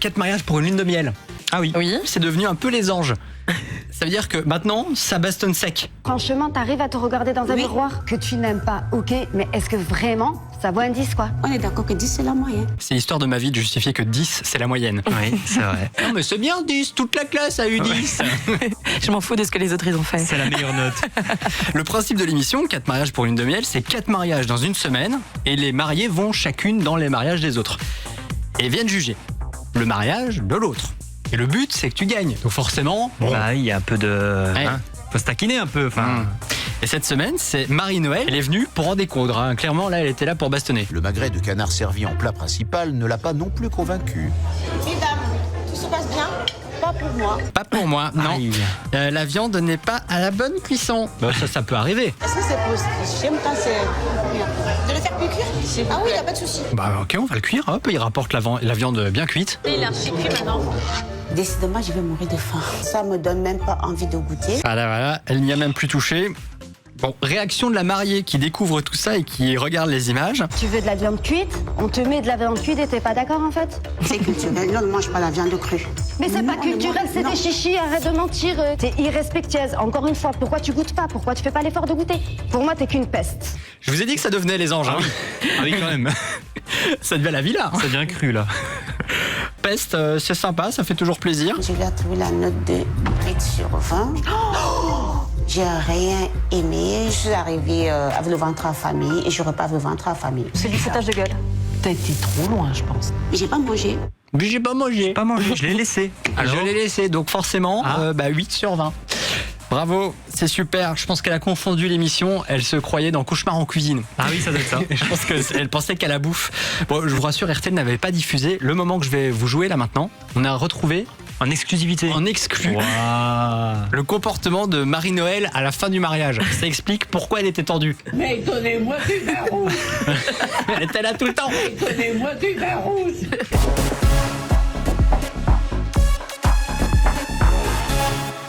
4 mariages pour une lune de miel. Ah oui, Oui. c'est devenu un peu les anges. Ça veut dire que maintenant, ça bastonne sec. Franchement, t'arrives à te regarder dans un miroir que tu n'aimes pas, ok, mais est-ce que vraiment ça vaut un 10 quoi? On est d'accord que 10 c'est la moyenne. C'est l'histoire de ma vie de justifier que 10, c'est la moyenne. Oui, c'est vrai. Non mais c'est bien 10, toute la classe a eu 10. Je m'en fous de ce que les autres ils ont fait. C'est la meilleure note. Le principe de l'émission, 4 mariages pour une lune de miel, c'est 4 mariages dans une semaine et les mariés vont chacune dans les mariages des autres. Et viennent juger le mariage de l'autre. Et le but, c'est que tu gagnes. Donc forcément, bon. Bah, il y a un peu de. Ouais. Faut se taquiner un peu. Enfin. Et cette semaine, c'est Marie-Noël. Elle est venue pour en découdre. Hein. Clairement, là, elle était là pour bastonner. Le magret de canard servi en plat principal ne l'a pas non plus convaincu. Mesdames, tout se passe bien? Pas pour moi. Pas pour moi, non. Aïe. La viande n'est pas à la bonne cuisson. Bah, ça peut arriver. Est-ce que c'est possible? J'aime quand c'est bien. De le faire plus cuire? Ah oui, y a pas de souci. Bah ok, on va le cuire. Hop, il rapporte la viande bien cuite. Il a cuit maintenant. Décidément, je vais mourir de faim. Ça me donne même pas envie de goûter. Voilà, elle n'y a même plus touché. Bon, réaction de la mariée qui découvre tout ça et qui regarde les images. Tu veux de la viande cuite? On te met de la viande cuite et t'es pas d'accord en fait? C'est culturel, on ne mange pas la viande crue. Mais c'est Non, pas culturel, c'est non. des chichis, arrête de mentir. T'es irrespectueuse. Encore une fois, pourquoi tu goûtes pas? Pourquoi tu fais pas l'effort de goûter? Pour moi, t'es qu'une peste. Je vous ai dit que ça devenait les anges. Hein. Ah oui, quand même. Ça devient la villa. Ça devient cru, là. Peste, c'est sympa, ça fait toujours plaisir. Je lui ai trouvé la note de 8 sur 20. J'ai rien aimé. Je suis arrivée avec le ventre à famille et je repars avec le ventre à famille. C'est du foutage de gueule. T'as été trop loin, je pense. Mais j'ai pas mangé. Mais j'ai pas mangé. Pas mangé, je l'ai laissé. Alors, je l'ai laissé, donc forcément, Ah. 8 sur 20. Bravo, c'est super. Je pense qu'elle a confondu l'émission. Elle se croyait dans Cauchemar en cuisine. Ah oui, ça doit être ça. Je pense qu'elle pensait qu'à la bouffe. Bon, je vous rassure, RTL n'avait pas diffusé. Le moment que je vais vous jouer là maintenant, on a retrouvé En exclusivité. en exclu Waouh. le comportement de Marie-Noël à la fin du mariage. Ça explique pourquoi elle était tendue. Mais donnez-moi du vin rouge. Elle était là tout le temps. Donnez-moi du vin rouge.